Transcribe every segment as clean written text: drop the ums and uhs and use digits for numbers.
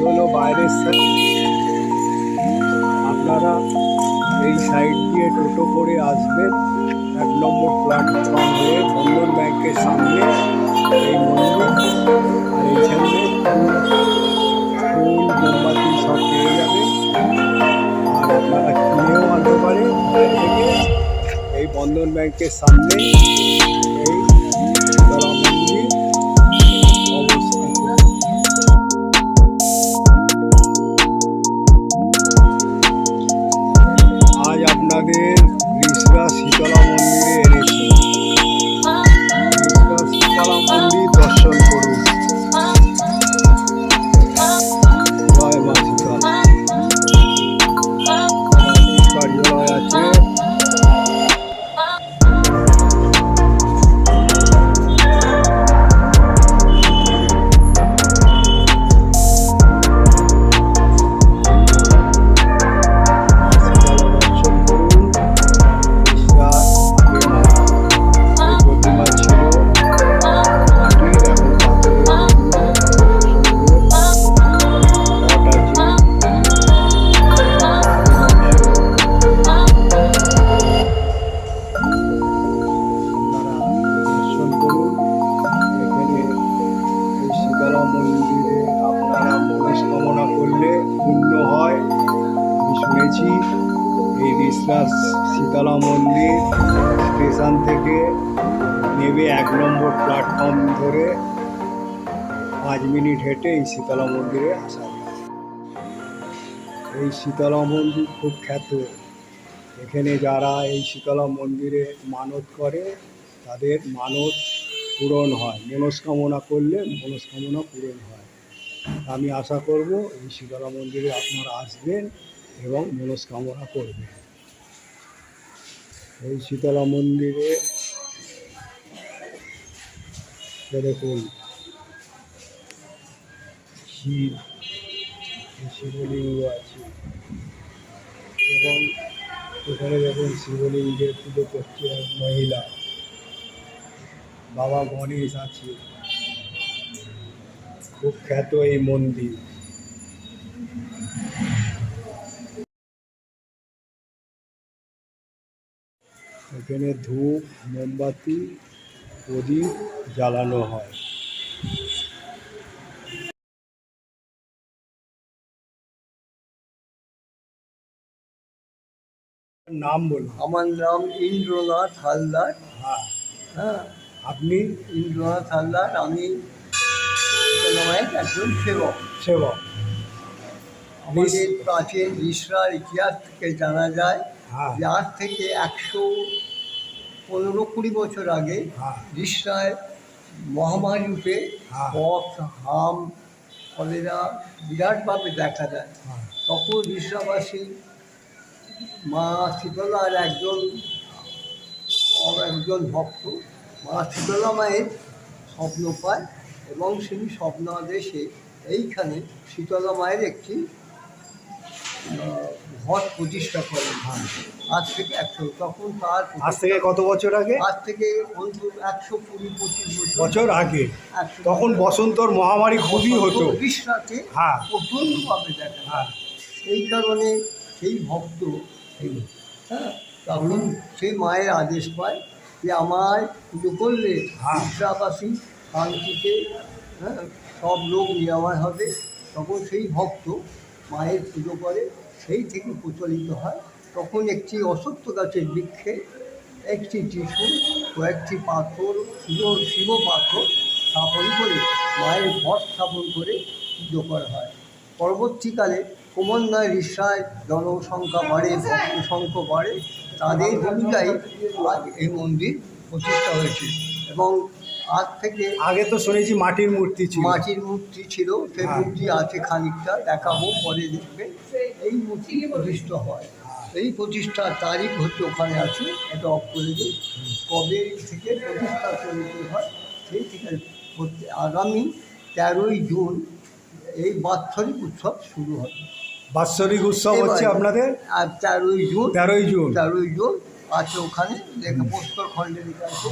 হলো বাইরের সাইড। আপনারা এই সাইড দিয়ে টোটো করে আসবেন 1 নম্বর প্ল্যাটফর্ম হয়ে বন্ধন ব্যাংকের সামনে এই মন্দির। আর এইখানে ফুল মোমবাতি সব পেয়ে যাবেন। আর আপনারা কিনেও আনতে পারেন বাইরে থেকে। এই বন্ধন ব্যাংকের সামনে এই শীতলা মন্দির অবস্থিত। আজ আপনাদের রিষড়া শীতলা মন্দিরে এনেছি। রিষড়া শীতলা মন্দির দর্শন করুন। জয় মা শীতলা। কার্যালয় আছে। মন্দিরে আপনারা মনস্কামনা করলে পূর্ণ হয়। আমি শুনেছি এই রিষড়া শীতলা মন্দির স্টেশন থেকে নেমে 1 নম্বর প্ল্যাটফর্ম ধরে 5 মিনিট হেঁটে এই শীতলা মন্দিরে আসা যায়। এই শীতলা মন্দির খুব খ্যাত। এখানে যারা এই শীতলা মন্দিরে মানত করে তাদের মানত পূরণ হয়। মনস্কামনা করলে মনস্কামনা পূরণ হয়। আমি আশা করব এই শীতলা মন্দিরে আপনারা আসবেন এবং মনস্কামনা করবেন। এই শীতলা মন্দিরে দেখুন শিবলিঙ্গ আছে এবং এখানে দেখুন শিবলিঙ্গের পুজো করছে এক মহিলা। বাবা গণেশ আছে। খুব খ্যাত এই মন্দির। এখানে ধূপ মোমবাতি প্রদীপ জ্বালানো হয়। নাম বলুন। আমার নাম ইন্দ্রনাথ হালদার। হ্যাঁ, হ্যাঁ, আপনি? ইন্দ্রনাথ হালদার। আমি একজন সেবক। আমাদের প্রাচীন রিষড়ার ইতিহাস থেকে জানা যায় যে আজ থেকে 115-20 বছর আগে রিষড়ায় মহামারী রূপে কফ, হাম, কলেরা বিরাটভাবে দেখা যায়। তখন রিষড়াবাসী মা শীতলার একজন ভক্ত মা শীতলা মায়ের স্বপ্ন পায় এবং সেই স্বপ্নাদেশে এইখানে শীতলা মায়ের একটি ঘট প্রতিষ্ঠা করেন। আজ থেকে তখন তার আজ থেকে কত বছর আগে? আজ থেকে অন্তত 120-25 বছর আগে। তখন বসন্তর মহামারী খুবই হতো রিষড়াতে। প্রচণ্ডভাবে দেখা যায়। এই কারণে সেই ভক্ত তখন সেই মায়ের আদেশ পায় যে আমায় পুজো করলে রিষড়াবাসী শান্তিতে সব লোক নিরাময় হবে। তখন সেই ভক্ত মায়ের পুজো করে। সেই থেকে প্রচলিত হয়। তখন একটি অশ্বত্থ গাছের বৃক্ষে একটি ত্রিশূল, কয়েকটি পাথর, শিব পাথর স্থাপন করে মায়ের ঘট স্থাপন করে পুজো করা হয়। পরবর্তীকালে ক্রমান্বয়ে রিষড়ায় জনসংখ্যা বাড়ে, ভক্ত সংখ্যা বাড়ে। তাদের ভূমিকায় আজ এই মন্দির প্রতিষ্ঠা হয়েছে। এবং আজ থেকে আগে তো শুনেছি মাটির মূর্তি ছিল। সেই মূর্তি আছে খানিকটা, দেখাবো পরে দেখবেন। এই মূর্তি প্রতিষ্ঠা হয়। এই প্রতিষ্ঠার তারিখ হচ্ছে ওখানে আছে, এটা অফ করে দিই। কবে থেকে প্রতিষ্ঠা চলিত হয় সেই থেকে আগামী 13ই জুন এই বাৎসরিক উৎসব শুরু হবে। বাৎসরিক উৎসব হচ্ছে আপনাদের? আর 13ই জুন আছে ওখানে প্রস্তর খণ্ডে লেখা আছে।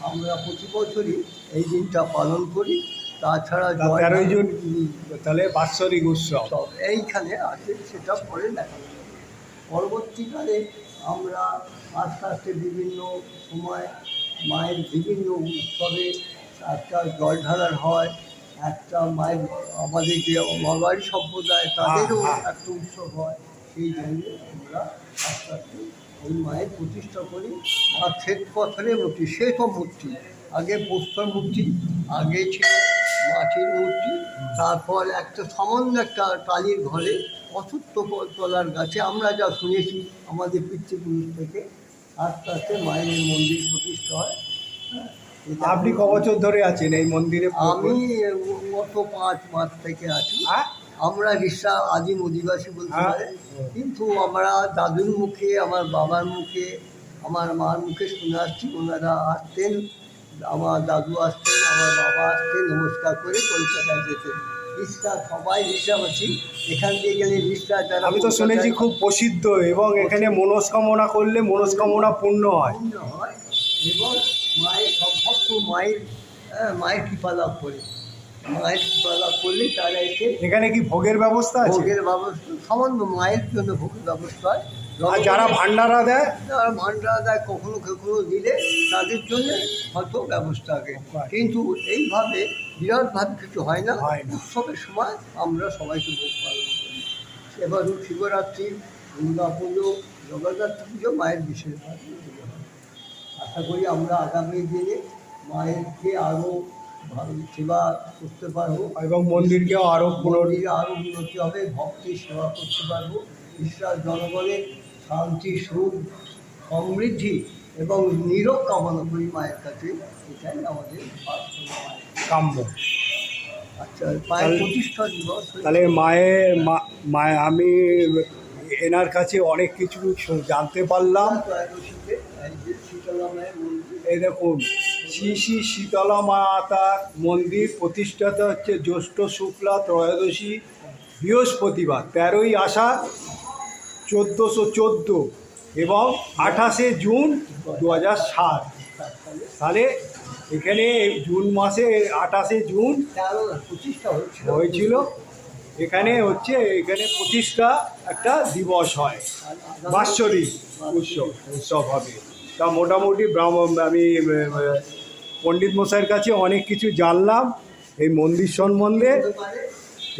আমরা প্রতি বছরই এই দিনটা পালন করি তাছাড়া তা 13ই জুন তাহলে বাৎসরিক উৎসব। সব এইখানে আছে, সেটা পরে দেখা যাবে। পরবর্তীকালে আমরা আস্তে আস্তে বিভিন্ন সময় মায়ের বিভিন্ন উৎসবে একটা জল ঢালার হয়, একটা মায়ের আমাদের যে মারবাড়ি সম্প্রদায় তাদেরও হ্যাঁ। একটা উৎসব হয়। সেই জন্য আমরা আস্তে আস্তে ওই মায়ের প্রতিষ্ঠা করি। আর শ্বেত পাথরের মূর্তি, শ্বেত মূর্তি, আগে প্রস্তর মূর্তি, আগে ছিল মাটির মূর্তি, তারপর একটা সামান্য একটা টালির ঘরে অসুস্থ তলার গাছে আমরা যা শুনেছি আমাদের পিতৃপুরুষ থেকে, আস্তে আস্তে মায়ের এই মন্দির প্রতিষ্ঠা হয়। হ্যাঁ, এটা আপনি ক বছর ধরে আছেন এই মন্দিরে? আমি গত 5 মাস থেকে আছি। হ্যাঁ? আমরা রিসা আদিম অধিবাসী বলতে হ্যাঁ। পারে, কিন্তু আমরা দাদুর মুখে, আমার বাবার মুখে, আমার মার মুখে শুনে আসছি। ওনারা আসতেন, আমার দাদু আসতেন, আমার বাবা আসতেন, নমস্কার করে কলকাতায় যেতেন। রিসা সবাই রিসাবাসী, এখান দিয়ে গেলে রিসা যারা আমি তো শুনেছি কলকাতায় খুব প্রসিদ্ধ, এবং এখানে মনস্কামনা করলে মনস্কামনা পূর্ণ হয়। পূর্ণ হয় এবং মায়ের সব ভক্ত মায়ের কৃপা লাভ করে। মায়ের কৃপা লাভ করলে তারা এসে এখানে কি ভোগের ব্যবস্থা আছে? ভোগের ব্যবস্থা সামান্য মায়ের জন্য ভোগের ব্যবস্থা হয়। আর যারা ভান্ডারা দেয়? যারা ভান্ডারা দেয় কখনো কখনো দিলে তাদের জন্য হয়তো ব্যবস্থা থাকে, কিন্তু এইভাবে বিরাটভাবে কিছু হয় না। হয় না। উৎসবের সময় আমরা সবাইকে ভোগ পালন করি। এবার শিবরাত্রি, দুর্গা পুজো, জগদ্ধাত্রী পুজো মায়ের বিশেষভাবে পুজো হয়। আশা করি আমরা আগামী দিনে মায়েরকে আরও ভালো সেবা করতে পারবো এবং মন্দিরকেও আরও মন্দিরে আরও উন্নতি হবে, ভক্তি সেবা করতে পারবো। ঈশ্বর জনগণের শান্তি, সুখ, সমৃদ্ধি এবং নিরোগ কামনা করি মায়ের কাছে। এটাই আমাদের প্রার্থনা। কাম্য। আচ্ছা, মায়ের প্রতিষ্ঠা দিবস তাহলে মায়ে আমি এনার কাছে অনেক কিছু জানতে পারলাম। ত্রয়োদশীতে এই যে শীতলা মায়ের মন্দির, এই দেখুন, শ্রী শ্রী শীতলা মাতার মন্দির প্রতিষ্ঠাতা হচ্ছে জ্যৈষ্ঠ শুক্লা ত্রয়োদশী বৃহস্পতিবার, 13ই আষাঢ় 1414 এবং 28শে জুন 2007 সালে এখানে জুন মাসে 28শে জুন প্রতিষ্ঠা হয়েছিল। এখানে প্রতিষ্ঠা একটা দিবস হয়, বাৎসরিক উৎসব হবে। তা মোটামুটি আমি পণ্ডিত মশাইয়ের কাছে অনেক কিছু জানলাম এই মন্দির সম্বন্ধে,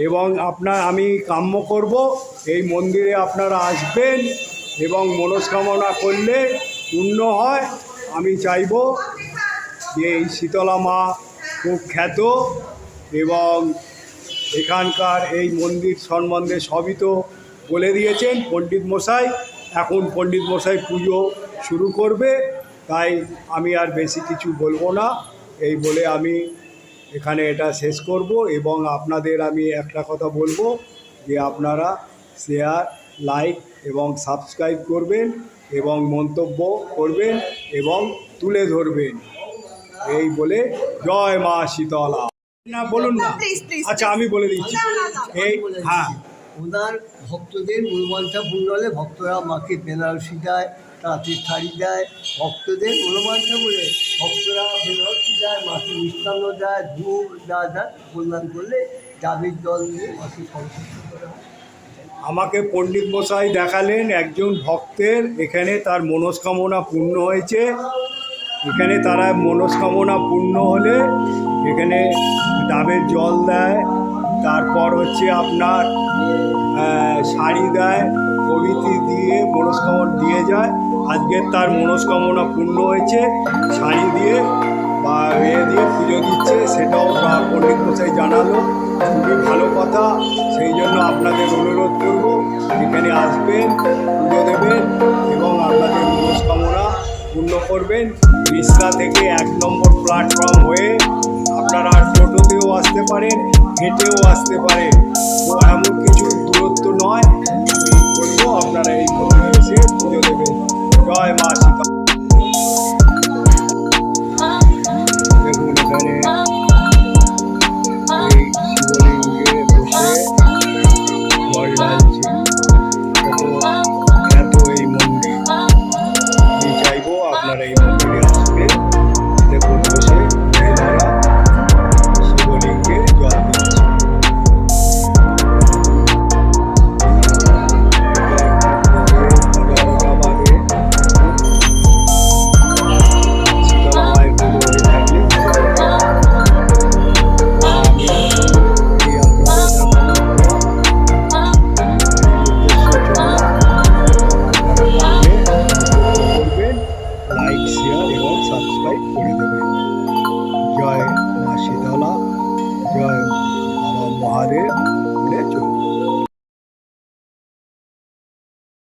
এবং আমি কাম্য করব এই মন্দিরে আপনারা আসবেন এবং মনস্কামনা করলে পূর্ণ হয়। আমি চাইব যে এই শীতলা মা খুব খ্যাত, এবং এখানকার এই মন্দির সম্বন্ধে সবই তো বলে দিয়েছেন পণ্ডিত মশাই। এখন পণ্ডিত মশাই পুজো শুরু করবে, তাই আমি আর বেশি কিছু বলবো না। এই বলে আমি এখানে এটা শেষ করব, এবং আপনাদের আমি একটা কথা বলবো যে আপনারা শেয়ার, লাইক এবং সাবস্ক্রাইব করবেন এবং মন্তব্য করবেন এবং তুলে ধরবেন। এই বলে জয় মা শীতলা। না বলুন না। আচ্ছা, আমি বলে দিচ্ছি। এই হ্যাঁ, ওনার ভক্তদের মনোবাঞ্ছা পূর্ণ হলে ভক্তরা মাকে বেনারসি দেয়, তাঁতের শাড়ি দেয়। ভক্তদের মনোবাঞ্ছা বলে ভক্তরা বেনারসি দেয়, মাকে মিষ্টান্ন দেয়, ধূপ দেয়। কল্যাণ করলে ডাবের জল নিয়ে মাকে সন্তুষ্ট করা হয়। আমাকে পণ্ডিত মশাই দেখালেন একজন ভক্তের এখানে তার মনস্কামনা পূর্ণ হয়েছে। এখানে তারা মনস্কামনা পূর্ণ হলে এখানে ডাবের জল দেয়, তারপর আপনার শাড়ি দেয়, প্রভৃতি দিয়ে মনস্কামনা দিয়ে যায়। আজকের তার মনস্কামনা পূর্ণ হয়েছে, শাড়ি দিয়ে বা দিয়ে পুজো দিচ্ছে, সেটাও পণ্ডিত মশাই জানালো। খুবই ভালো কথা। সেই জন্য আপনাদের অনুরোধ করব এখানে আসবেন, পুজো দেবেন এবং আপনাদের মনস্কামনা পূর্ণ করবেন। রিসকা থেকে 1 নম্বর প্ল্যাটফর্ম হয়ে আপনারা টোটোতেও আসতে পারেন, হেঁটেও আসতে পারেন। তো এমন কিছু দূরত্ব নয়। আমি বলবো আপনারা এই মন্দিরে এসে পুজো দেবেন। জয় মা সীতা। দেখুন এখানে এই শিবলিঙ্গে বসে জল ঢালছে। কত খ্যাত এই মন্দির। আমি চাইবো আপনারা এই মন্দিরে আসবেন। দেখুন বসে মহিলারা শিবলিঙ্গে করে দেবে।